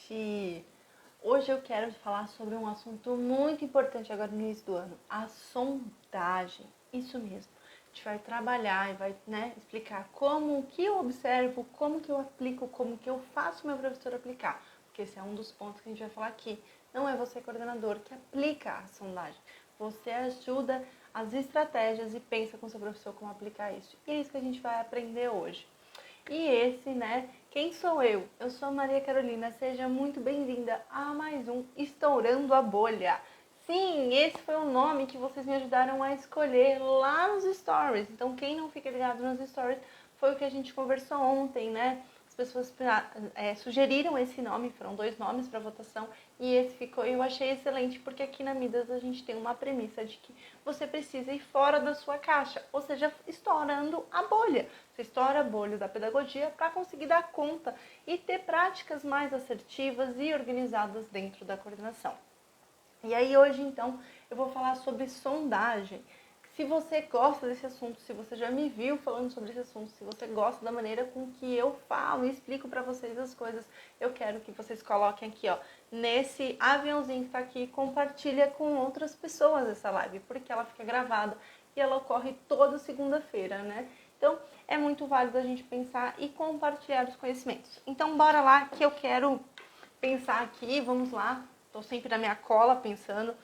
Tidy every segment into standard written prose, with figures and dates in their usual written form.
gente! Hoje eu quero falar sobre um assunto muito importante agora no início do ano, a sondagem. Isso mesmo. A gente vai trabalhar e vai, explicar como que eu observo, como que eu aplico, como que eu faço o meu professor aplicar. Porque esse é um dos pontos que a gente vai falar aqui. Não é você, coordenador, que aplica a sondagem. Você ajuda as estratégias e pensa com o seu professor como aplicar isso. E é isso que a gente vai aprender hoje. E esse, quem sou eu? Eu sou Maria Carolina, seja muito bem-vinda a mais um Estourando a Bolha. Sim, esse foi o nome que vocês me ajudaram a escolher lá nos stories. Então, quem não fica ligado nos stories foi o que a gente conversou ontem, As pessoas sugeriram esse nome, foram 2 nomes para votação e esse ficou. Eu achei excelente porque aqui na Midas a gente tem uma premissa de que você precisa ir fora da sua caixa, ou seja, estourando a bolha. Você estoura a bolha da pedagogia para conseguir dar conta e ter práticas mais assertivas e organizadas dentro da coordenação. E aí hoje então eu vou falar sobre sondagem. Se você gosta desse assunto, se você já me viu falando sobre esse assunto, se você gosta da maneira com que eu falo e explico para vocês as coisas, eu quero que vocês coloquem aqui, nesse aviãozinho que está aqui, compartilha com outras pessoas essa live, porque ela fica gravada e ela ocorre toda segunda-feira, Então, é muito válido a gente pensar e compartilhar os conhecimentos. Então, bora lá que eu quero pensar aqui, vamos lá. Estou sempre na minha cola pensando.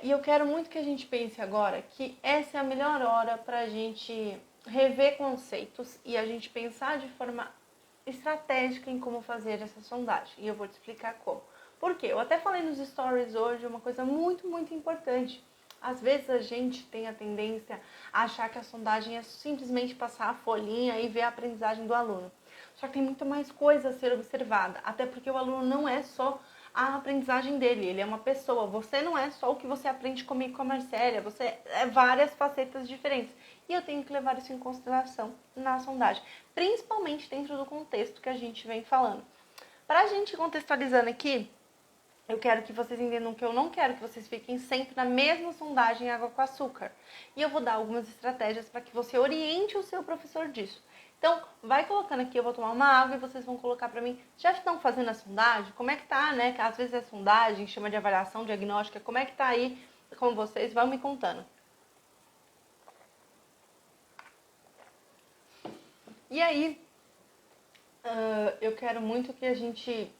E eu quero muito que a gente pense agora que essa é a melhor hora para a gente rever conceitos e a gente pensar de forma estratégica em como fazer essa sondagem. E eu vou te explicar como. Por quê? Eu até falei nos stories hoje uma coisa muito, muito importante. Às vezes a gente tem a tendência a achar que a sondagem é simplesmente passar a folhinha e ver a aprendizagem do aluno. Só que tem muito mais coisa a ser observada, até porque o aluno não é só a aprendizagem dele, ele é uma pessoa. Você não é só o que você aprende comigo com a Marcélia, você é várias facetas diferentes. E eu tenho que levar isso em consideração na sondagem, principalmente dentro do contexto que a gente vem falando. Para a gente contextualizando aqui, eu quero que vocês entendam que eu não quero que vocês fiquem sempre na mesma sondagem água com açúcar. E eu vou dar algumas estratégias para que você oriente o seu professor disso. Então, vai colocando aqui, eu vou tomar uma água e vocês vão colocar para mim. Já estão fazendo a sondagem? Como é que tá, Que às vezes é sondagem, chama de avaliação diagnóstica. Como é que tá aí com vocês? Vão me contando. E aí, eu quero muito que a gente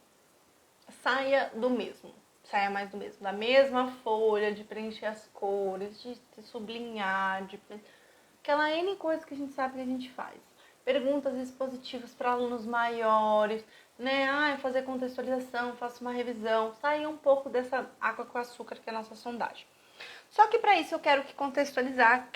saia do mesmo. Saia mais do mesmo. Da mesma folha, de preencher as cores, de sublinhar, aquela N coisa que a gente sabe que a gente faz. Perguntas expositivas para alunos maiores, fazer contextualização, faço uma revisão, sair um pouco dessa água com açúcar que é a nossa sondagem. Só que para isso eu quero que contextualizar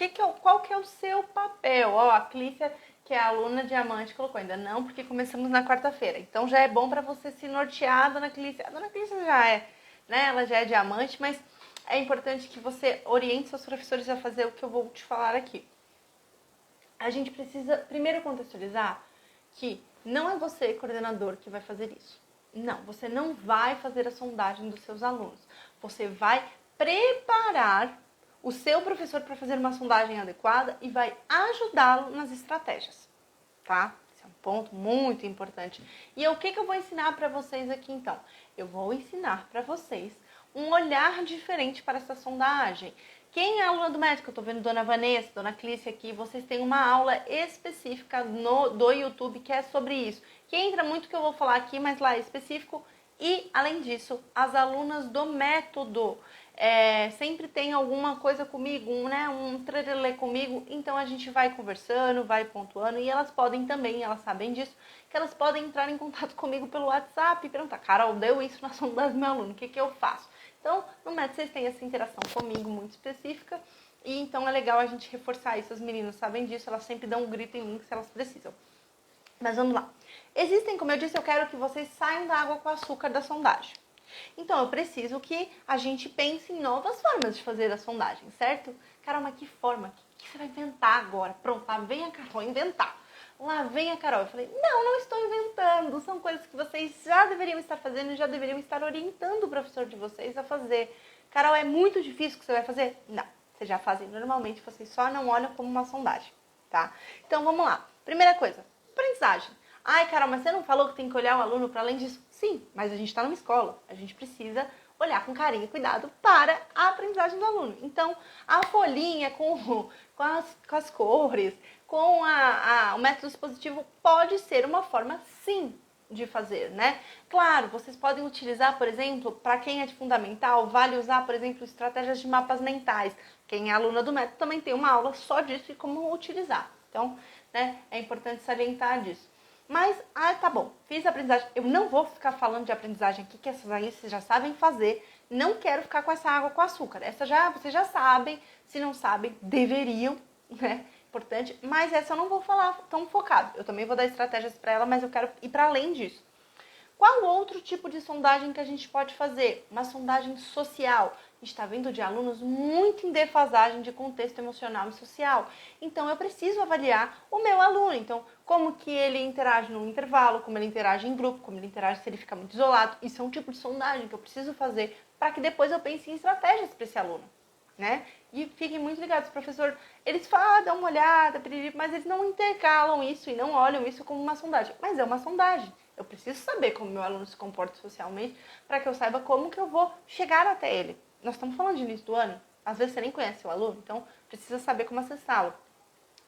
qual que é o seu papel. A Clícia, que é a aluna diamante, colocou ainda não, porque começamos na quarta-feira. Então já é bom para você se nortear, a Dona Clícia. A Dona Clícia já é, ela já é diamante, mas é importante que você oriente seus professores a fazer o que eu vou te falar aqui. A gente precisa primeiro contextualizar que não é você, coordenador, que vai fazer isso. Não, você não vai fazer a sondagem dos seus alunos. Você vai preparar o seu professor para fazer uma sondagem adequada e vai ajudá-lo nas estratégias, tá? Esse é um ponto muito importante. E o que eu vou ensinar para vocês aqui, então? Eu vou ensinar para vocês um olhar diferente para essa sondagem. Quem é aluna do médico? Eu tô vendo Dona Vanessa, Dona Clícia aqui. Vocês têm uma aula específica do YouTube que é sobre isso. Que entra muito que eu vou falar aqui, mas lá é específico. E, além disso, as alunas do método sempre tem alguma coisa comigo, um trelelê comigo. Então, a gente vai conversando, vai pontuando. E elas podem também, elas sabem disso, que elas podem entrar em contato comigo pelo WhatsApp e perguntar: Carol, deu isso na sondagem do meu aluno, o que eu faço? Então, no método vocês têm essa interação comigo muito específica e então é legal a gente reforçar isso. As meninas sabem disso, elas sempre dão um grito em mim se elas precisam. Mas vamos lá. Existem, como eu disse, eu quero que vocês saiam da água com açúcar da sondagem. Então, eu preciso que a gente pense em novas formas de fazer a sondagem, certo? Carol, mas que forma? O que você vai inventar agora? Pronto, lá vem a Carol inventar. Lá vem a Carol. Eu falei, não estou inventando. São coisas que vocês já deveriam estar fazendo e já deveriam estar orientando o professor de vocês a fazer. Carol, é muito difícil o que você vai fazer? Não, vocês já fazem normalmente, vocês só não olham como uma sondagem, tá? Então, vamos lá. Primeira coisa, aprendizagem. Ai, Carol, mas você não falou que tem que olhar o aluno para além disso? Sim, mas a gente está numa escola. A gente precisa olhar com carinho e cuidado para a aprendizagem do aluno. Então, a folhinha com as cores, com o método expositivo pode ser uma forma, sim, de fazer, né? Claro, vocês podem utilizar, por exemplo, para quem é de fundamental, vale usar, por exemplo, estratégias de mapas mentais. Quem é aluna do método também tem uma aula só disso e como utilizar. Então, né, é importante salientar disso. Mas, tá bom, fiz a aprendizagem. Eu não vou ficar falando de aprendizagem aqui, que essas aí vocês já sabem fazer. Não quero ficar com essa água com açúcar. Vocês já sabem. Se não sabem, deveriam, né? Importante. Mas essa eu não vou falar tão focado. Eu também vou dar estratégias para ela, mas eu quero ir para além disso. Qual outro tipo de sondagem que a gente pode fazer? Uma sondagem social. A gente está vendo de alunos muito em defasagem de contexto emocional e social. Então, eu preciso avaliar o meu aluno. Então, como que ele interage no intervalo, como ele interage em grupo, como ele interage se ele fica muito isolado. Isso é um tipo de sondagem que eu preciso fazer para que depois eu pense em estratégias para esse aluno, né? E fiquem muito ligados, professor. Eles falam, dão uma olhada, mas eles não intercalam isso e não olham isso como uma sondagem. Mas é uma sondagem. Eu preciso saber como meu aluno se comporta socialmente para que eu saiba como que eu vou chegar até ele. Nós estamos falando de início do ano. Às vezes você nem conhece o aluno, então precisa saber como acessá-lo.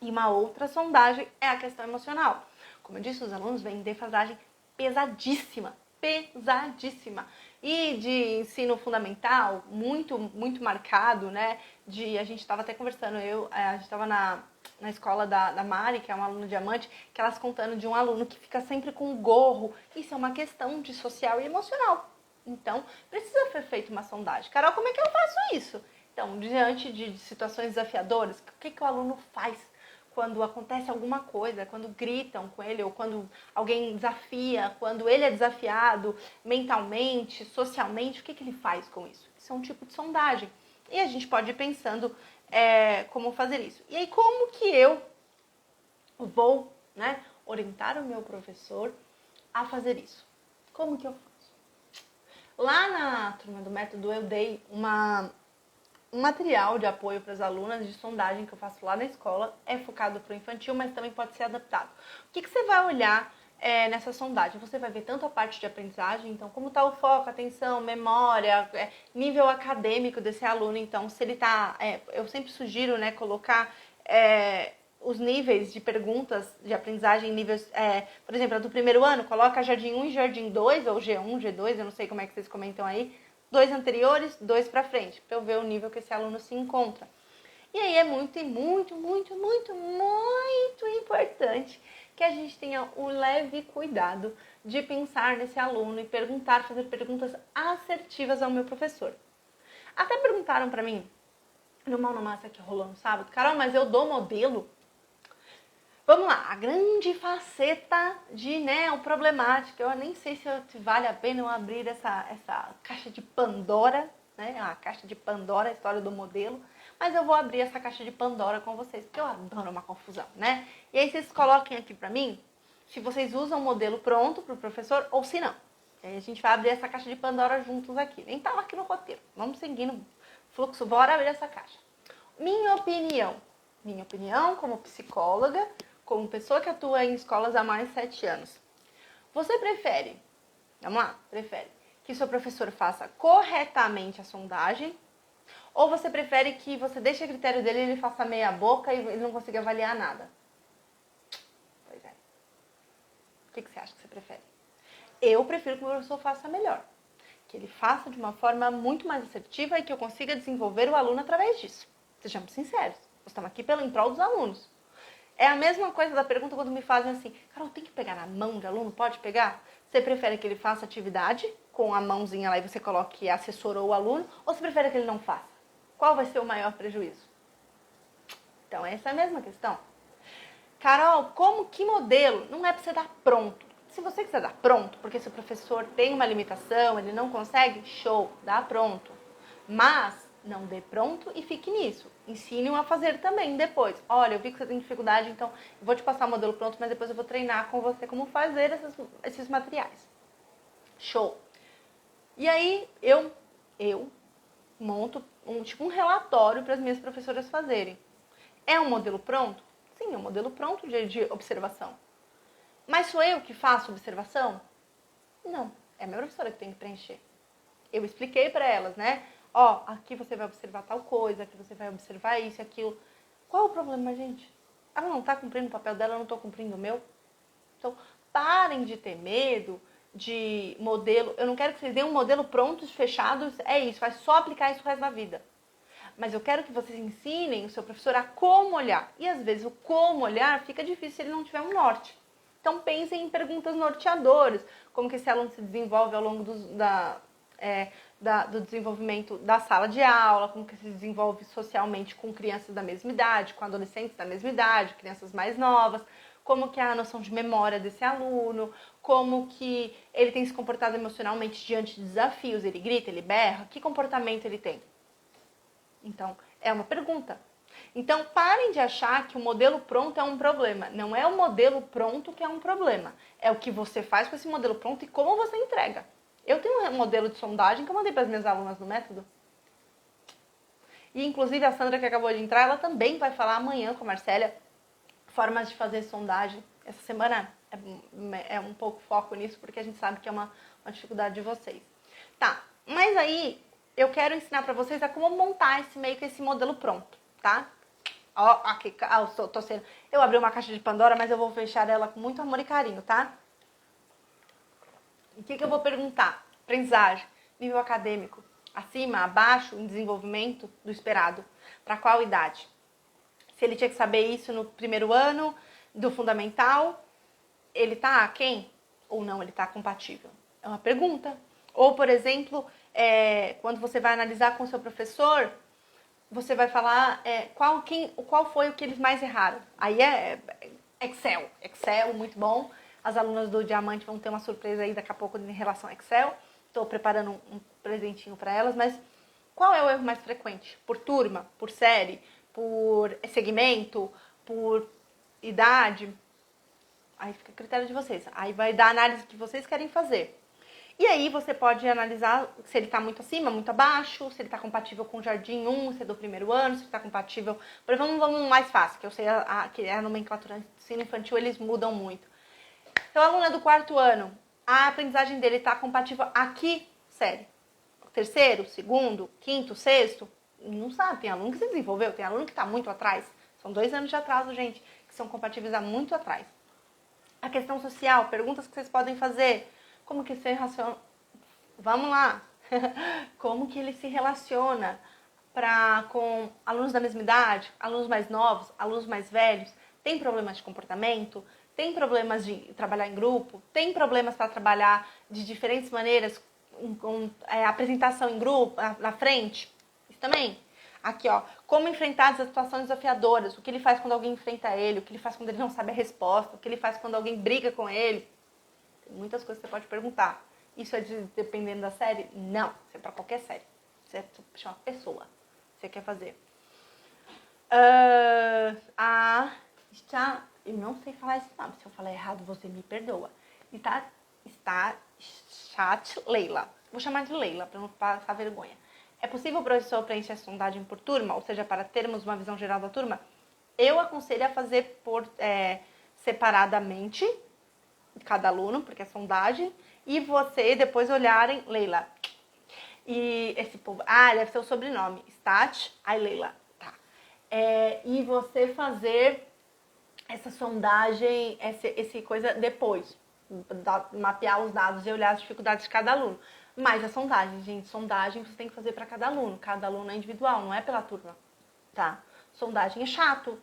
E uma outra sondagem é a questão emocional. Como eu disse, os alunos vêm em defasagem pesadíssima. Pesadíssima. E de ensino fundamental, muito marcado, né? A gente estava até conversando, a gente estava na escola da Mari, que é uma aluna diamante, que elas contando de um aluno que fica sempre com gorro. Isso é uma questão de social e emocional. Então, precisa ser feita uma sondagem. Carol, como é que eu faço isso? Então, diante de situações desafiadoras, o que o aluno faz quando acontece alguma coisa, quando gritam com ele, ou quando alguém desafia, quando ele é desafiado mentalmente, socialmente, o que ele faz com isso? Isso é um tipo de sondagem. E a gente pode ir pensando como fazer isso. E aí, como que eu vou, né, orientar o meu professor a fazer isso? Como que eu faço? Lá na turma do método eu dei um material de apoio para as alunas de sondagem que eu faço lá na escola. É focado para o infantil, mas também pode ser adaptado. O que você vai olhar nessa sondagem? Você vai ver tanto a parte de aprendizagem, então como está o foco, atenção, memória, nível acadêmico desse aluno. Então, se ele está... eu sempre sugiro, né, colocar os níveis de perguntas de aprendizagem em níveis... por exemplo, a do primeiro ano, coloca Jardim 1 e Jardim 2, ou G1, G2, eu não sei como é que vocês comentam aí. 2 anteriores, 2 para frente, para eu ver o nível que esse aluno se encontra. E aí é muito importante que a gente tenha o leve cuidado de pensar nesse aluno e fazer perguntas assertivas ao meu professor. Até perguntaram para mim, no Mão na Massa que rolou no sábado, Carol, mas eu dou modelo? Vamos lá, a grande faceta o problemático. Eu nem sei se vale a pena eu abrir essa caixa de Pandora, né? A caixa de Pandora, a história do modelo. Mas eu vou abrir essa caixa de Pandora com vocês, porque eu adoro uma confusão, né? E aí vocês coloquem aqui pra mim se vocês usam o modelo pronto pro professor ou se não. E aí a gente vai abrir essa caixa de Pandora juntos aqui. Nem tava aqui no roteiro. Vamos seguindo o fluxo, bora abrir essa caixa. Minha opinião como psicóloga, como pessoa que atua em escolas há mais de 7 anos. Você prefere que seu professor faça corretamente a sondagem? Ou você prefere que você deixe a critério dele e ele faça meia boca e ele não consiga avaliar nada? Pois é. O que você acha que você prefere? Eu prefiro que o professor faça melhor. Que ele faça de uma forma muito mais assertiva e que eu consiga desenvolver o aluno através disso. Sejamos sinceros. Nós estamos aqui em prol dos alunos. É a mesma coisa da pergunta quando me fazem assim, Carol, tem que pegar na mão de aluno? Pode pegar? Você prefere que ele faça atividade com a mãozinha lá e você coloque que assessorou o aluno? Ou você prefere que ele não faça? Qual vai ser o maior prejuízo? Então, essa é a mesma questão. Carol, que modelo? Não é para você dar pronto. Se você quiser dar pronto, porque se o professor tem uma limitação, ele não consegue, show, dá pronto. Mas não dê pronto e fique nisso. Ensine-o a fazer também depois. Olha, eu vi que você tem dificuldade, então eu vou te passar o modelo pronto, mas depois eu vou treinar com você como fazer esses materiais. Show! E aí eu monto um relatório para as minhas professoras fazerem. É um modelo pronto? Sim, é um modelo pronto de observação. Mas sou eu que faço observação? Não, é a minha professora que tem que preencher. Eu expliquei para elas, né? Ó, aqui você vai observar tal coisa, aqui você vai observar isso e aquilo. Qual o problema, gente? Ela não tá cumprindo o papel dela, eu não tô cumprindo o meu. Então, parem de ter medo de modelo. Eu não quero que vocês deem um modelo prontos, fechados, é isso, vai só aplicar isso o resto da vida. Mas eu quero que vocês ensinem o seu professor a como olhar. E às vezes o como olhar fica difícil se ele não tiver um norte. Então pensem em perguntas norteadoras, como que esse aluno se desenvolve ao longo do desenvolvimento da sala de aula, como que se desenvolve socialmente com crianças da mesma idade, com adolescentes da mesma idade, crianças mais novas, como que é a noção de memória desse aluno, como que ele tem se comportado emocionalmente diante de desafios, ele grita, ele berra, que comportamento ele tem. Então, é uma pergunta. Então, parem de achar que o modelo pronto é um problema. Não é o modelo pronto que é um problema. É o que você faz com esse modelo pronto e como você entrega. Eu tenho um modelo de sondagem que eu mandei para as minhas alunas no método. E, inclusive, a Sandra, que acabou de entrar, ela também vai falar amanhã com a Marcélia formas de fazer sondagem. Essa semana é um pouco foco nisso, porque a gente sabe que é uma dificuldade de vocês. Tá, mas aí eu quero ensinar para vocês a como montar meio que esse modelo pronto, tá? Ó, aqui, eu abri uma caixa de Pandora, mas eu vou fechar ela com muito amor e carinho, tá? O que eu vou perguntar? Aprendizagem, nível acadêmico, acima, abaixo, em desenvolvimento do esperado. Para qual idade? Se ele tinha que saber isso no primeiro ano do fundamental, ele tá aquém? Ou não, ele tá compatível? É uma pergunta. Ou, por exemplo, quando você vai analisar com o seu professor, você vai falar qual foi o que eles mais erraram. Aí é Excel, muito bom. As alunas do Diamante vão ter uma surpresa aí daqui a pouco em relação ao Excel. Estou preparando um presentinho para elas, mas qual é o erro mais frequente? Por turma, por série, por segmento, por idade? Aí fica a critério de vocês. Aí vai dar a análise que vocês querem fazer. E aí você pode analisar se ele está muito acima, muito abaixo, se ele está compatível com o Jardim 1, se é do primeiro ano, se está compatível... Vamos mais fácil, que eu sei que a nomenclatura de ensino infantil, eles mudam muito. Então, o aluno é do quarto ano, a aprendizagem dele está compatível a que série? Terceiro, segundo, quinto, sexto? Não sabe, tem aluno que se desenvolveu, tem aluno que está muito atrás. São 2 anos de atraso, gente, que são compatíveis há muito atrás. A questão social, perguntas que vocês podem fazer. Como que se relaciona? Vamos lá. Como que ele se relaciona com alunos da mesma idade, alunos mais novos, alunos mais velhos? Tem problemas de comportamento? Tem problemas de trabalhar em grupo? Tem problemas para trabalhar de diferentes maneiras, com apresentação em grupo, na frente? Isso também. Aqui, ó, como enfrentar as situações desafiadoras, o que ele faz quando alguém enfrenta ele, o que ele faz quando ele não sabe a resposta, o que ele faz quando alguém briga com ele. Tem muitas coisas que você pode perguntar. Isso é dependendo da série? Não, isso é para qualquer série. Isso é uma pessoa que você quer fazer. Eu não sei falar esse nome, se eu falar errado você me perdoa. Está chat Leila. Vou chamar de Leila para não passar vergonha. É possível o professor preencher a sondagem por turma, ou seja, para termos uma visão geral da turma? Eu aconselho a fazer separadamente cada aluno, porque é sondagem, e você depois olharem, Leila. E esse povo, deve ser o sobrenome, Stat, Leila, tá. E você fazer essa sondagem, esse coisa depois, mapear os dados e olhar as dificuldades de cada aluno. Mas a sondagem, gente, sondagem você tem que fazer para cada aluno é individual, não é pela turma, tá? Sondagem é chato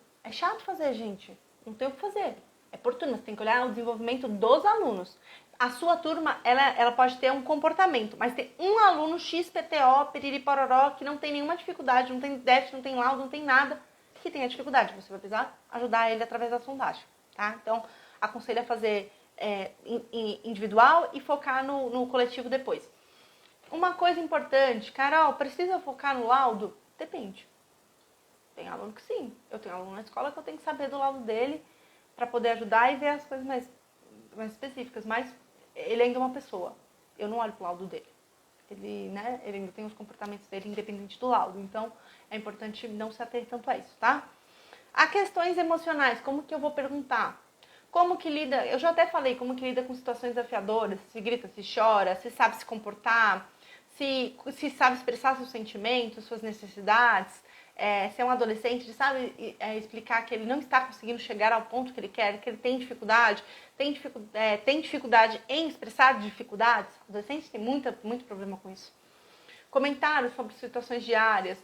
fazer, gente, não tem o que fazer. É por turma, você tem que olhar o desenvolvimento dos alunos. A sua turma, ela pode ter um comportamento, mas tem um aluno XPTO, piriri pororó, que não tem nenhuma dificuldade, não tem déficit, não tem laudo, não tem nada, que tem a dificuldade. Você vai precisar ajudar ele através da sondagem, tá? Então, aconselho a fazer individual e focar no coletivo depois. Uma coisa importante, Carol, precisa focar no laudo? Depende. Tem aluno que sim. Eu tenho aluno na escola que eu tenho que saber do laudo dele para poder ajudar e ver as coisas mais específicas. Mas ele ainda é uma pessoa. Eu não olho pro laudo dele. Ele ainda tem os comportamentos dele independente do laudo. Então, é importante não se ater tanto a isso, tá? A questões emocionais, como que eu vou perguntar? Como que lida, eu já até falei, como que lida com situações desafiadoras, se grita, se chora, se sabe se comportar, se sabe expressar seus sentimentos, suas necessidades, se é um adolescente, sabe explicar que ele não está conseguindo chegar ao ponto que ele quer, que ele tem dificuldade, tem dificuldade em expressar dificuldades. Adolescentes têm muito problema com isso. Comentários sobre situações diárias.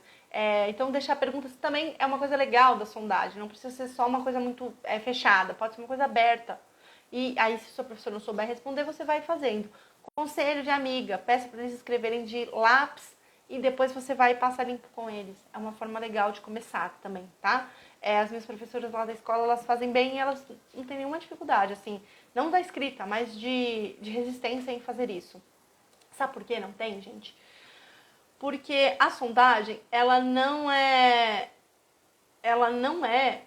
Então, deixar perguntas também é uma coisa legal da sondagem. Não precisa ser só uma coisa muito fechada, pode ser uma coisa aberta. E aí, se o seu professor não souber responder, você vai fazendo. Conselho de amiga, peça para eles escreverem de lápis e depois você vai passar limpo com eles. É uma forma legal de começar também, tá? As minhas professoras lá da escola, elas fazem bem e elas não têm nenhuma dificuldade, assim, não da escrita, mas de resistência em fazer isso. Sabe por que não tem, gente? Porque a sondagem, ela não é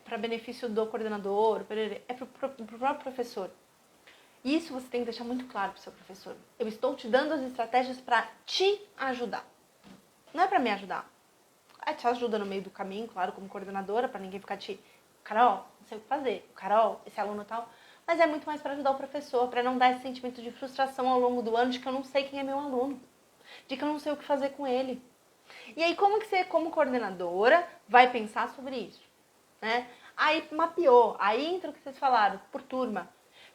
para benefício do coordenador, é para o próprio professor. Isso você tem que deixar muito claro para o seu professor. Eu estou te dando as estratégias para te ajudar. Não é para me ajudar. Te ajuda no meio do caminho, claro, como coordenadora, para ninguém ficar Carol, não sei o que fazer. Carol, esse aluno tal. Mas é muito mais para ajudar o professor, para não dar esse sentimento de frustração ao longo do ano de que eu não sei quem é meu aluno. De que eu não sei o que fazer com ele. E aí, como que você, como coordenadora, vai pensar sobre isso? Né? Aí, mapeou. Aí entra o que vocês falaram, por turma.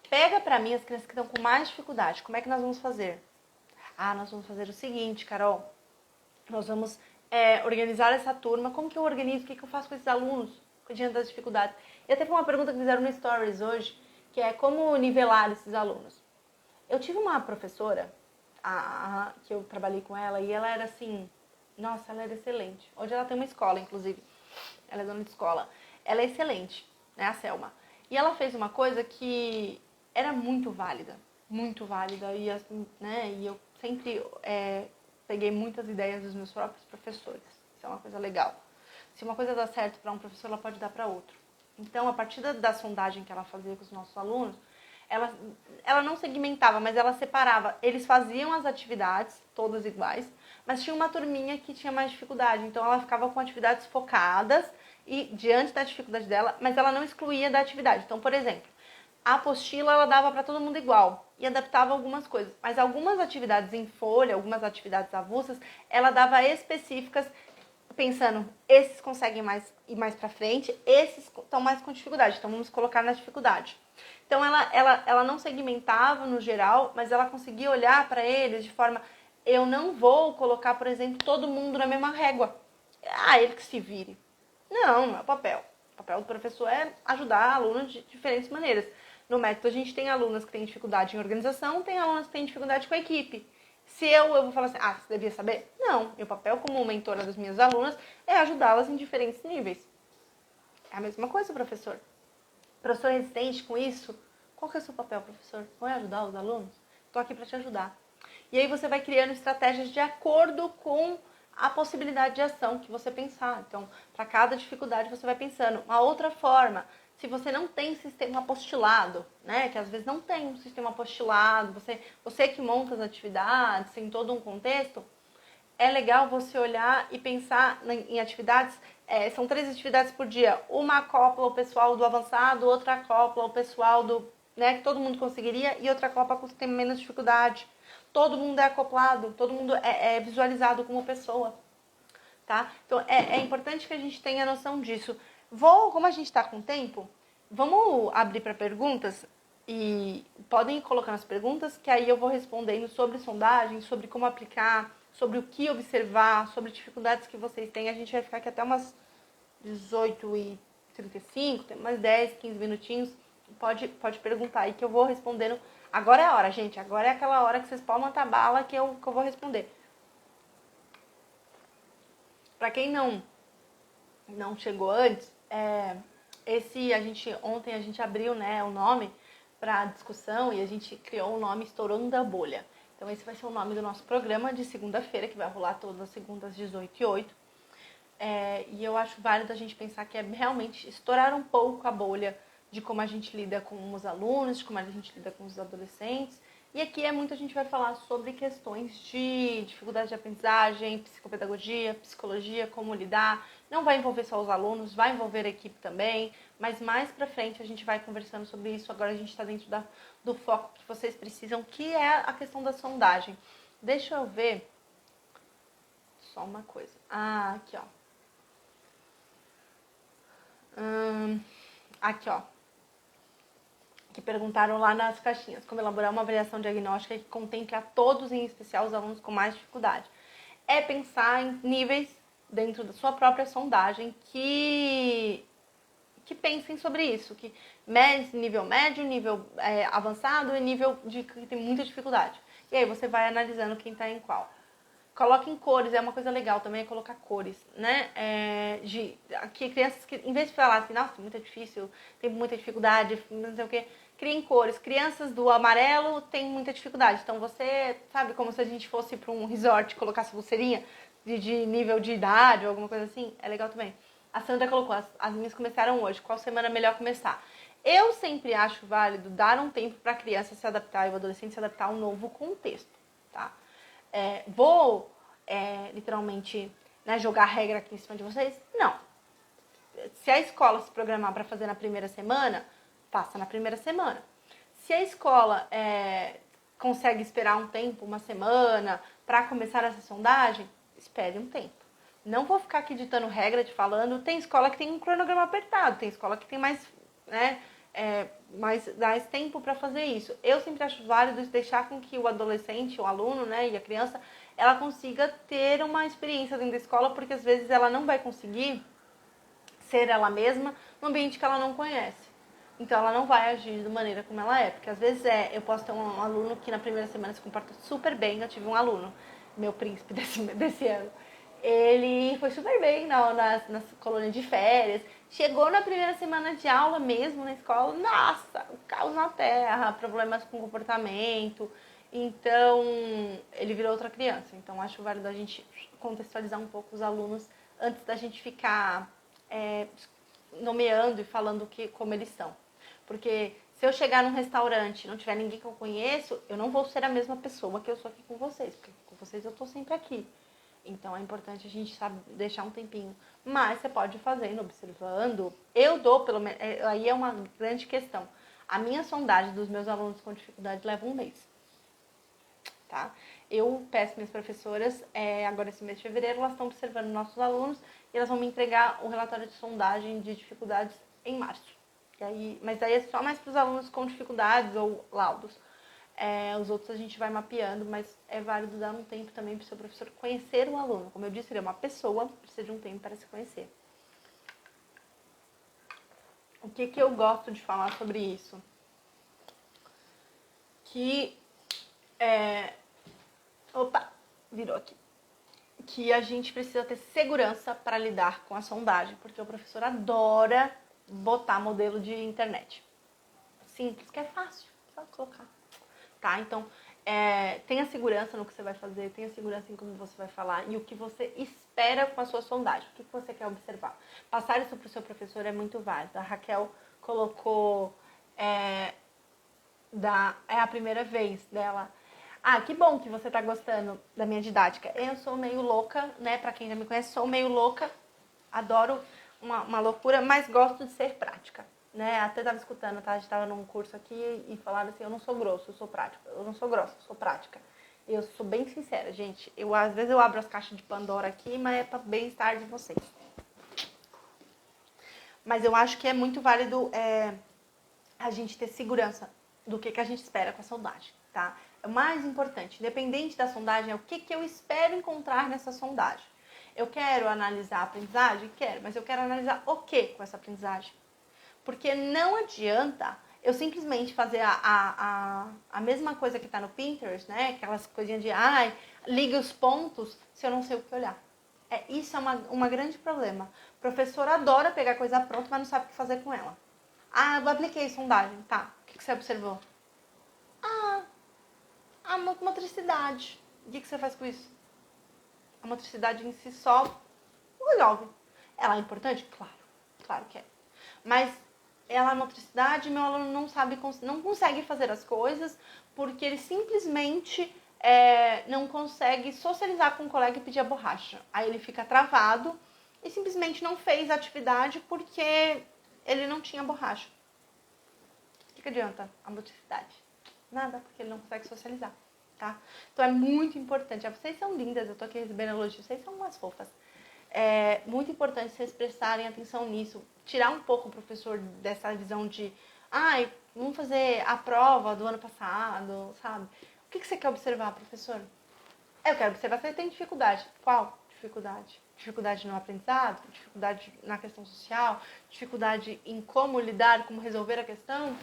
Pega pra mim as crianças que estão com mais dificuldade. Como é que nós vamos fazer? Nós vamos fazer o seguinte, Carol. Nós vamos organizar essa turma. Como que eu organizo? O que eu faço com esses alunos diante das dificuldades? E até foi uma pergunta que fizeram no Stories hoje, que é como nivelar esses alunos. Eu tive uma professora, que eu trabalhei com ela, e ela era assim... Nossa, ela era excelente. Hoje ela tem uma escola, inclusive. Ela é dona de escola. Ela é excelente, né, a Selma. E ela fez uma coisa que era muito válida. Muito válida. E, né, e eu sempre peguei muitas ideias dos meus próprios professores. Isso é uma coisa legal. Se uma coisa dá certo para um professor, ela pode dar para outro. Então, a partir da sondagem que ela fazia com os nossos alunos, ela não segmentava, mas ela separava. Eles faziam as atividades, todas iguais, mas tinha uma turminha que tinha mais dificuldade. Então, ela ficava com atividades focadas e diante da dificuldade dela, mas ela não excluía da atividade. Então, por exemplo, a apostila ela dava para todo mundo igual e adaptava algumas coisas. Mas algumas atividades em folha, algumas atividades avulsas, ela dava específicas pensando, esses conseguem ir mais para frente, esses estão mais com dificuldade, então vamos colocar na dificuldade. Então ela não segmentava no geral, mas ela conseguia olhar para eles de forma, eu não vou colocar, por exemplo, todo mundo na mesma régua. Ele que se vire. Não é o papel. O papel do professor é ajudar alunos de diferentes maneiras. No método a gente tem alunos que têm dificuldade em organização, tem alunos que têm dificuldade com a equipe. Se eu vou falar assim, você devia saber? Não, meu papel como mentora das minhas alunas é ajudá-las em diferentes níveis. É a mesma coisa, professor. Professor resistente com isso, qual que é o seu papel, professor? Não é ajudar os alunos? Estou aqui para te ajudar. E aí você vai criando estratégias de acordo com a possibilidade de ação que você pensar. Então, para cada dificuldade você vai pensando. Uma outra forma, se você não tem sistema apostilado, né, que às vezes não tem um sistema apostilado, você que monta as atividades, em todo um contexto, é legal você olhar e pensar em atividades, são 3 atividades por dia, uma acopla o pessoal do avançado, outra acopla o pessoal do, né, que todo mundo conseguiria, e outra acopla com que tem menos dificuldade. Todo mundo é acoplado, todo mundo é visualizado como pessoa, tá? Então, é importante que a gente tenha noção disso. Como a gente está com tempo, vamos abrir para perguntas e podem ir colocando as perguntas, que aí eu vou respondendo sobre sondagem, sobre como aplicar, sobre o que observar, sobre dificuldades que vocês têm. A gente vai ficar aqui até umas 18h35, tem mais 10, 15 minutinhos. Pode perguntar aí que eu vou respondendo. Agora é a hora, gente. Agora é aquela hora que vocês podem matar bala que eu vou responder. Para quem não chegou antes, ontem a gente abriu, né, o nome para discussão e a gente criou o nome Estourando a Bolha. Então esse vai ser o nome do nosso programa de segunda-feira, que vai rolar todas as segundas, 18h08. E eu acho válido a gente pensar que é realmente estourar um pouco a bolha de como a gente lida com os alunos, de como a gente lida com os adolescentes E aqui a gente vai falar sobre questões de dificuldade de aprendizagem, psicopedagogia, psicologia, como lidar. Não vai envolver só os alunos, vai envolver a equipe também, mas mais pra frente a gente vai conversando sobre isso. Agora a gente está dentro do foco que vocês precisam, que é a questão da sondagem. Deixa eu ver só uma coisa. Aqui, ó. Aqui, ó. Que perguntaram lá nas caixinhas como elaborar uma avaliação diagnóstica que contemple a todos, em especial os alunos com mais dificuldade. É pensar em níveis dentro da sua própria sondagem que pensem sobre isso, que nível médio, nível avançado e nível de que tem muita dificuldade. E aí você vai analisando quem está em qual. Coloque em cores, é uma coisa legal também, é colocar cores, né? Aqui, crianças que, em vez de falar assim, nossa, muito difícil, tem muita dificuldade, não sei o quê, criem cores. Crianças do amarelo têm muita dificuldade. Então você, sabe, como se a gente fosse para um resort e colocasse pulseirinha de nível de idade ou alguma coisa assim, é legal também. A Sandra colocou, as minhas começaram hoje, qual semana é melhor começar? Eu sempre acho válido dar um tempo para a criança se adaptar e o adolescente se adaptar a um novo contexto, tá? Literalmente, né, jogar regra aqui em cima de vocês? Não. Se a escola se programar para fazer na primeira semana, faça na primeira semana. Se a escola consegue esperar um tempo, uma semana, para começar essa sondagem, espere um tempo. Não vou ficar aqui ditando regra, te falando. Tem escola que tem um cronograma apertado, tem escola que tem mais, né, mais tempo para fazer isso. Eu sempre acho válido deixar com que o adolescente, o aluno, né, e a criança, ela consiga ter uma experiência dentro da escola, porque às vezes ela não vai conseguir ser ela mesma no ambiente que ela não conhece. Então ela não vai agir da maneira como ela é, porque às vezes eu posso ter um aluno que na primeira semana se comporta super bem. Eu tive um aluno, meu príncipe desse ano, ele foi super bem nas colônias de férias. Chegou na primeira semana de aula mesmo na escola, nossa, caos na terra, problemas com comportamento. Então, ele virou outra criança. Então, acho válido a gente contextualizar um pouco os alunos antes da gente ficar nomeando e falando como eles são. Porque se eu chegar num restaurante e não tiver ninguém que eu conheço, eu não vou ser a mesma pessoa que eu sou aqui com vocês. Porque com vocês eu tô sempre aqui. Então é importante a gente deixar um tempinho. Mas você pode ir fazendo, observando. Eu dou, pelo menos, aí é uma grande questão. A minha sondagem dos meus alunos com dificuldade leva um mês. Tá? Eu peço minhas professoras, agora esse mês de fevereiro, elas estão observando nossos alunos e elas vão me entregar o relatório de sondagem de dificuldades em março. Mas daí é só mais para os alunos com dificuldades ou laudos. Os outros a gente vai mapeando, mas é válido dar um tempo também para o seu professor conhecer o aluno. Como eu disse, ele é uma pessoa, precisa de um tempo para se conhecer. O que eu gosto de falar sobre isso? Opa, virou aqui. Que a gente precisa ter segurança para lidar com a sondagem, porque o professor adora botar modelo de internet. Simples, que é fácil, só colocar. Tá? Então, tenha segurança no que você vai fazer, tenha segurança em como você vai falar e o que você espera com a sua sondagem, o que você quer observar. Passar isso para o seu professor é muito válido. A Raquel colocou, é a primeira vez dela. Que bom que você tá gostando da minha didática. Eu sou meio louca, né? Pra quem já me conhece, sou meio louca. Adoro uma loucura, mas gosto de ser prática. Né? Até tava escutando, tá? A gente tava num curso aqui e falaram assim, eu não sou grosso, eu sou prática. Eu não sou grossa, eu sou prática. Eu sou bem sincera, gente. Às vezes eu abro as caixas de Pandora aqui, mas é pra bem-estar de vocês. Mas eu acho que é muito válido a gente ter segurança do que a gente espera com a sondagem, tá? É o mais importante, independente da sondagem, é o que eu espero encontrar nessa sondagem. Eu quero analisar a aprendizagem? Quero, mas eu quero analisar o que com essa aprendizagem? Porque não adianta eu simplesmente fazer a mesma coisa que está no Pinterest, né? Aquelas coisinhas de, liga os pontos, se eu não sei o que olhar. Isso é uma grande problema. O professor adora pegar coisa pronta, mas não sabe o que fazer com ela. Eu apliquei sondagem, tá. O que você observou? A motricidade. O que você faz com isso? A motricidade em si só resolve. Ela é importante? Claro que é. Mas ela é motricidade, meu aluno não consegue fazer as coisas porque ele simplesmente não consegue socializar com o colega e pedir a borracha. Aí ele fica travado e simplesmente não fez a atividade porque ele não tinha borracha. O que adianta a motricidade? Nada, porque ele não consegue socializar, tá? Então é muito importante. Vocês são lindas, eu tô aqui recebendo elogio, vocês são umas fofas. É muito importante vocês prestarem atenção nisso. Tirar um pouco o professor dessa visão de vamos fazer a prova do ano passado, sabe? O que você quer observar, professor? Eu quero observar se você tem dificuldade. Qual dificuldade? Dificuldade no aprendizado? Dificuldade na questão social? Dificuldade em como lidar, como resolver a questão?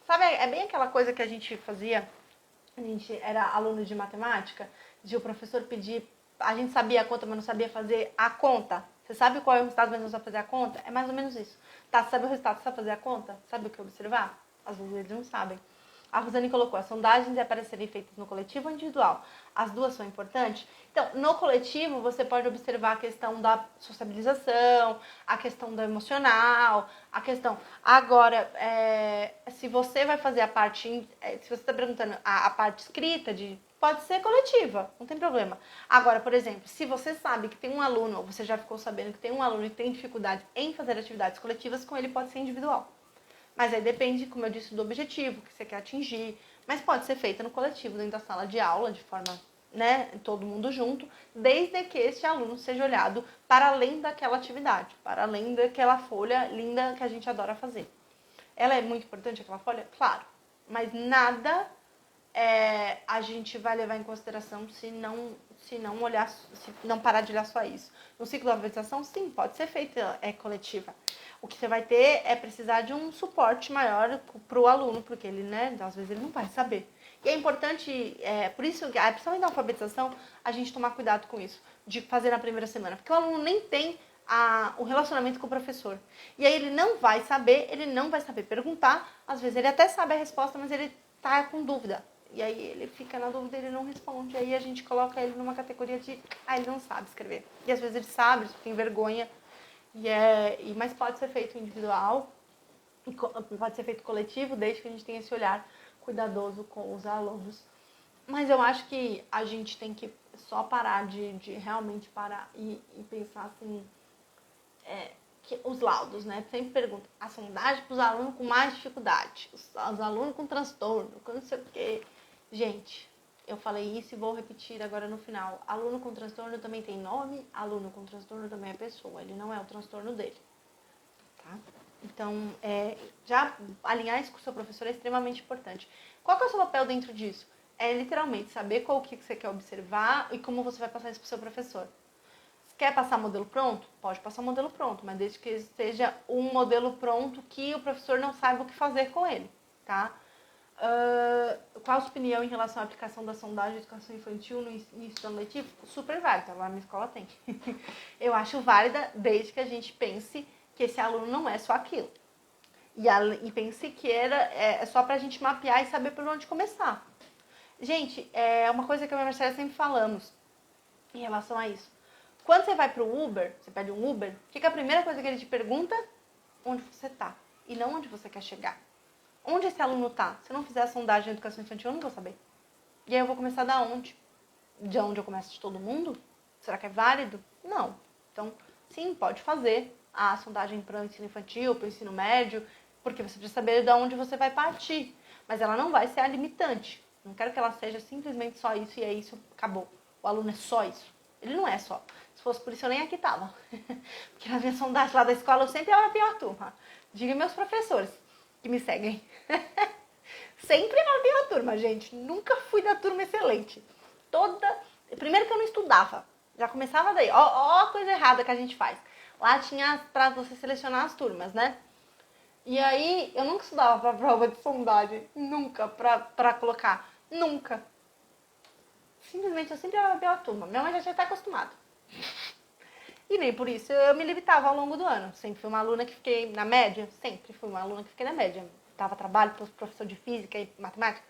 Sabe, é bem aquela coisa que a gente fazia, a gente era aluno de matemática, de o professor pedir, a gente sabia a conta, mas não sabia fazer a conta. Você sabe qual é o resultado, mas não sabe fazer a conta? É mais ou menos isso. Tá, você sabe o resultado, você sabe fazer a conta? Sabe o que observar? Às vezes eles não sabem. A Rosane colocou, as sondagens devem serem feitas no coletivo ou individual. As duas são importantes. Então, no coletivo, você pode observar a questão da sociabilização, a questão do emocional, a questão... Agora, se você vai fazer a parte... Se você está perguntando a parte escrita, pode ser coletiva, não tem problema. Agora, por exemplo, se você sabe que tem um aluno, ou você já ficou sabendo que tem um aluno que tem dificuldade em fazer atividades coletivas, com ele pode ser individual. Mas aí depende, como eu disse, do objetivo que você quer atingir. Mas pode ser feita no coletivo, dentro da sala de aula, de forma, todo mundo junto, desde que esse aluno seja olhado para além daquela atividade, para além daquela folha linda que a gente adora fazer. Ela é muito importante, aquela folha? Claro. Mas nada a gente vai levar em consideração se não olhar, se não parar de olhar só isso. No ciclo da alfabetização, sim, pode ser feita coletiva. O que você vai ter é precisar de um suporte maior para o aluno, porque ele, às vezes ele não vai saber. E é importante, por isso, principalmente na alfabetização, a gente tomar cuidado com isso, de fazer na primeira semana, porque o aluno nem tem o relacionamento com o professor. E aí ele não vai saber perguntar, às vezes ele até sabe a resposta, mas ele tá com dúvida. E aí ele fica na dúvida, ele não responde. Aí a gente coloca ele numa categoria de, ele não sabe escrever. E às vezes ele sabe, ele tem vergonha. Mas pode ser feito individual, pode ser feito coletivo, desde que a gente tenha esse olhar cuidadoso com os alunos. Mas eu acho que a gente tem que só parar de realmente parar e pensar assim, que os laudos, Sempre perguntam a sondagem para os alunos com mais dificuldade, os alunos com transtorno, com não sei o quê. Gente, eu falei isso e vou repetir agora no final. Aluno com transtorno também tem nome, aluno com transtorno também é pessoa, ele não é o transtorno dele, tá? Então, já alinhar isso com o seu professor é extremamente importante. Qual que é o seu papel dentro disso? É literalmente saber qual que você quer observar e como você vai passar isso para o seu professor. Quer passar modelo pronto? Pode passar modelo pronto, mas desde que seja um modelo pronto que o professor não saiba o que fazer com ele, tá? Qual a sua opinião em relação à aplicação da sondagem de educação infantil no início do ano letivo? Super válida, lá na escola tem. Eu acho válida desde que a gente pense que esse aluno não é só aquilo. E pense que é só pra gente mapear e saber por onde começar. Gente, é uma coisa que eu e a Marcela sempre falamos em relação a isso. Quando você vai pro Uber, você pede um Uber, o que é a primeira coisa que ele te pergunta? Onde você tá? E não onde você quer chegar. Onde esse aluno tá? Se eu não fizer a sondagem de educação infantil, eu não vou saber. E aí eu vou começar da onde? De onde eu começo? De todo mundo? Será que é válido? Não. Então, sim, pode fazer a sondagem para o ensino infantil, para o ensino médio, porque você precisa saber de onde você vai partir. Mas ela não vai ser a limitante. Não quero que ela seja simplesmente só isso e é isso, acabou. O aluno é só isso. Ele não é só. Se fosse por isso, eu nem aqui tava. Porque na minha sondagem lá da escola, eu sempre era a pior turma. Diga meus professores que me seguem. Sempre era a pior turma, gente. Nunca fui da turma excelente. Primeiro que eu não estudava. Já começava daí. Ó a coisa errada que a gente faz. Lá tinha pra você selecionar as turmas, E aí, eu nunca estudava pra prova de sondagem. Nunca. Pra colocar. Nunca. Simplesmente eu sempre era a pior turma. Minha mãe já tinha até acostumado. E nem por isso eu me limitava ao longo do ano. Sempre fui uma aluna que fiquei na média. Sempre fui uma aluna que fiquei na média. Dava trabalho para professor de física e matemática.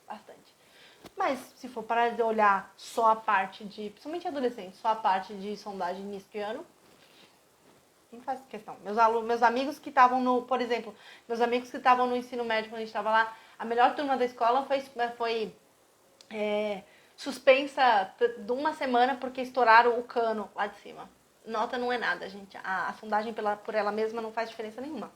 Bastante. Mas se for parar de olhar só a parte de, principalmente adolescente, só a parte de sondagem início de ano, não faz questão. Meus amigos que estavam por exemplo, meus amigos que estavam no ensino médio quando a gente estava lá, A melhor turma da escola foi suspensa de uma semana porque estouraram o cano lá de cima. Nota não é nada, gente. A sondagem por ela mesma não faz diferença nenhuma.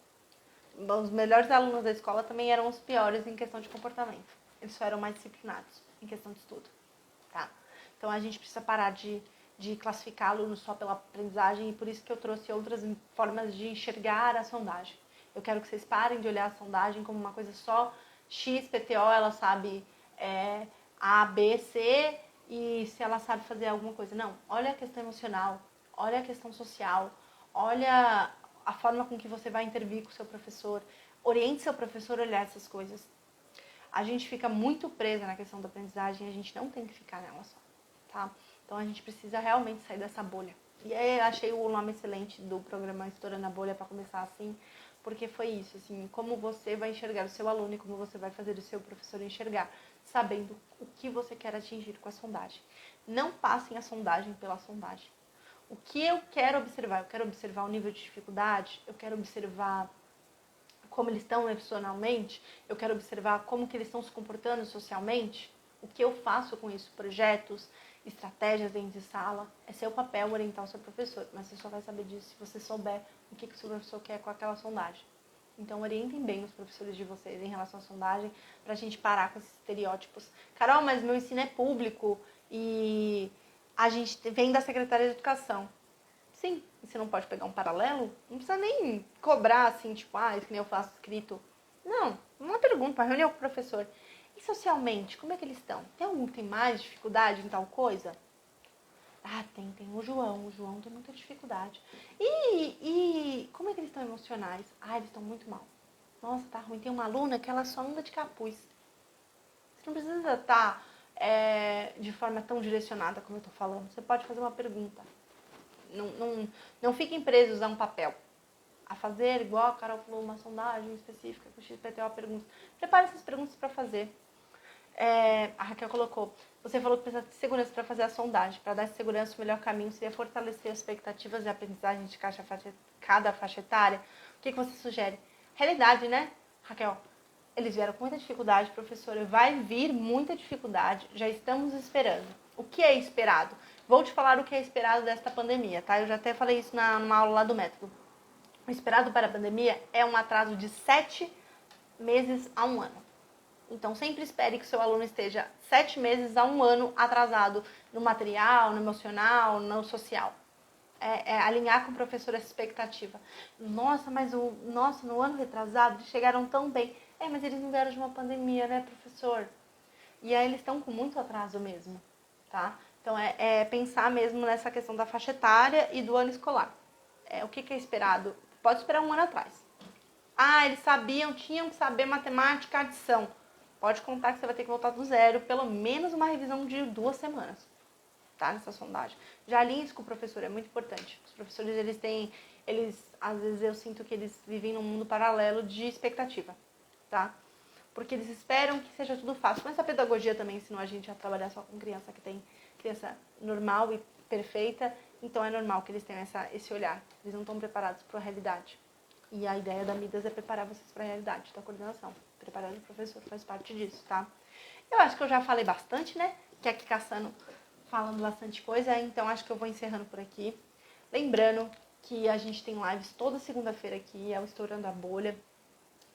Os melhores alunos da escola também eram os piores em questão de comportamento. Eles só eram mais disciplinados em questão de estudo, tá? Então a gente precisa parar de classificar alunos só pela aprendizagem e por isso que eu trouxe outras formas de enxergar a sondagem. Eu quero que vocês parem de olhar a sondagem como uma coisa só X, PTO, ela sabe A, B, C e se ela sabe fazer alguma coisa. Não, olha a questão emocional, olha a questão social, olha a forma com que você vai intervir com o seu professor. Oriente seu professor a olhar essas coisas. A gente fica muito presa na questão da aprendizagem e a gente não tem que ficar nela só, tá? Então a gente precisa realmente sair dessa bolha. E aí eu achei o nome excelente do programa Estourando a Bolha para começar assim, porque foi isso, assim, como você vai enxergar o seu aluno e como você vai fazer o seu professor enxergar, sabendo o que você quer atingir com a sondagem. Não passem a sondagem pela sondagem. O que eu quero observar? Eu quero observar o nível de dificuldade, eu quero observar como eles estão emocionalmente, eu quero observar como que eles estão se comportando socialmente, o que eu faço com isso, projetos, estratégias dentro de sala. É seu papel orientar o seu professor, mas você só vai saber disso se você souber o que o seu professor quer com aquela sondagem. Então, orientem bem os professores de vocês em relação à sondagem, pra gente parar com esses estereótipos. Carol, mas meu ensino é público e a gente vem da Secretaria de Educação. Sim, você não pode pegar um paralelo? Não precisa nem cobrar assim, tipo, isso que nem eu faço escrito. Não, uma pergunta, uma reunião com o professor. E socialmente, como é que eles estão? Tem algum que tem mais dificuldade em tal coisa? Tem o João. O João tem muita dificuldade. E como é que eles estão emocionais? Eles estão muito mal. Nossa, tá ruim. Tem uma aluna que ela só anda de capuz. Você não precisa estar de forma tão direcionada como eu tô falando. Você pode fazer uma pergunta. Não fiquem presos a um papel. A fazer, igual a Carol falou, uma sondagem específica com o XPTO perguntas. Prepare essas perguntas para fazer. A Raquel colocou, você falou que precisa de segurança para fazer a sondagem. Para dar segurança, o melhor caminho seria fortalecer as expectativas e aprendizagem de cada faixa etária. O que você sugere? Realidade, né, Raquel? Eles vieram com muita dificuldade, professora. Vai vir muita dificuldade. Já estamos esperando. O que é esperado? Vou te falar o que é esperado desta pandemia, tá? Eu já até falei isso numa aula lá do método. O esperado para a pandemia é um atraso de 7 meses a 1 ano. Então, sempre espere que o seu aluno esteja 7 meses a 1 ano atrasado no material, no emocional, no social. Alinhar com o professor essa expectativa. Nossa, no ano retrasado eles chegaram tão bem. Mas eles não vieram de uma pandemia, né, professor? E aí eles estão com muito atraso mesmo, tá? Então, pensar mesmo nessa questão da faixa etária e do ano escolar. O que é esperado? Pode esperar 1 ano atrás. Eles tinham que saber matemática, adição. Pode contar que você vai ter que voltar do zero, pelo menos uma revisão de 2 semanas, tá? Nessa sondagem. Já alinhe isso com o professor, é muito importante. Os professores, às vezes eu sinto que eles vivem num mundo paralelo de expectativa, tá? Porque eles esperam que seja tudo fácil. Mas a pedagogia também ensinou a gente a trabalhar só com criança que tem criança normal e perfeita. Então é normal que eles tenham esse olhar. Eles não estão preparados para a realidade. E a ideia da Midas é preparar vocês para a realidade da coordenação. Preparar o professor faz parte disso, tá? Eu acho que eu já falei bastante, né? Que aqui Cassano falando bastante coisa. Então acho que eu vou encerrando por aqui. Lembrando que a gente tem lives toda segunda-feira aqui. É o Estourando a Bolha.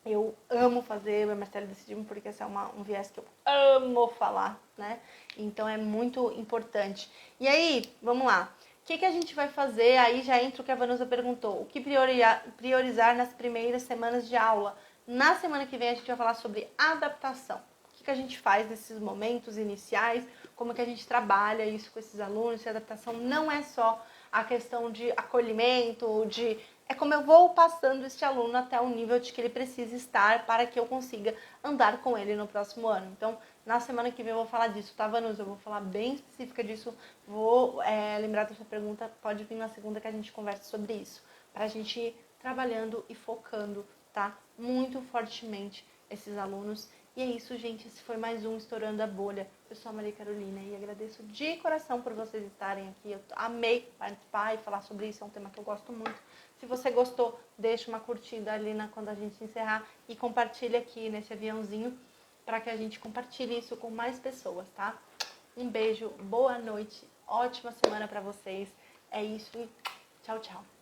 Eu amo fazer, eu e a Marcela decidimos porque esse é um viés que eu amo falar, né? Então é muito importante. E aí, vamos lá. O que a gente vai fazer? Aí já entra o que a Vanusa perguntou. O que priorizar nas primeiras semanas de aula? Na semana que vem a gente vai falar sobre adaptação. O que a gente faz nesses momentos iniciais? Como que a gente trabalha isso com esses alunos? E a adaptação não é só a questão de acolhimento, é como eu vou passando este aluno até o nível de que ele precisa estar para que eu consiga andar com ele no próximo ano. Então, na semana que vem eu vou falar disso, tá, Vanusa? Eu vou falar bem específica disso. Vou lembrar da sua pergunta, pode vir na segunda que a gente conversa sobre isso. Para a gente ir trabalhando e focando, tá? Muito fortemente esses alunos. E é isso, gente. Esse foi mais um Estourando a Bolha. Eu sou a Maria Carolina e agradeço de coração por vocês estarem aqui. Eu amei participar e falar sobre isso. É um tema que eu gosto muito. Se você gostou, deixa uma curtida ali quando a gente encerrar e compartilha aqui nesse aviãozinho. para que a gente compartilhe isso com mais pessoas, tá? Um beijo, boa noite, ótima semana para vocês. É isso e tchau, tchau.